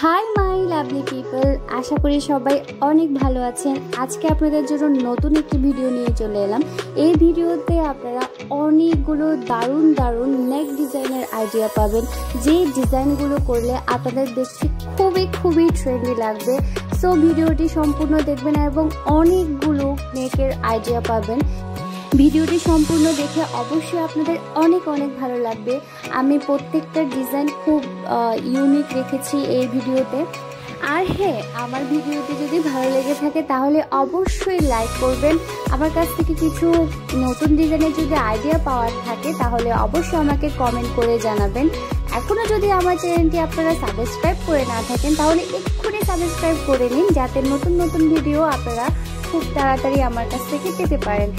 Hi my lovely people, আশা করি সবাই অনেক ভালো আছেন। আজকে আপনাদের জন্য নতুন একটি ভিডিও নিয়ে চলে এলাম। এই ভিডিওতে আপনারা অনেকগুলো দারুণ দারুণ নেক ডিজাইনের আইডিয়া পাবেন, যে ডিজাইনগুলো করলে আপনাদের দেখতে খুবই ট্রেন্ডি লাগবে। সো ভিডিওটি সম্পূর্ণ দেখবেন এবং অনেকগুলো নেকের আইডিয়া পাবেন। ভিডিওটি সম্পূর্ণ দেখে অবশ্যই আপনাদের অনেক ভালো লাগবে। আমি প্রত্যেকটা ডিজাইন খুব ইউনিক রেখেছি এই ভিডিওতে। আর হ্যাঁ, আমার ভিডিওটি যদি ভালো লেগে থাকে তাহলে অবশ্যই লাইক করবেন। আমার কাছ থেকে কিছু নতুন ডিজাইনের যদি আইডিয়া পাওয়ার থাকে তাহলে অবশ্যই আমাকে কমেন্ট করে জানাবেন। এখনও যদি আমার চ্যানেলটি আপনারা সাবস্ক্রাইব করে না থাকেন তাহলে এক্ষুনি সাবস্ক্রাইব করে নিন, যাতে নতুন ভিডিও আপনারা খুব তাড়াতাড়ি আমার কাছ থেকে পেতে পারেন।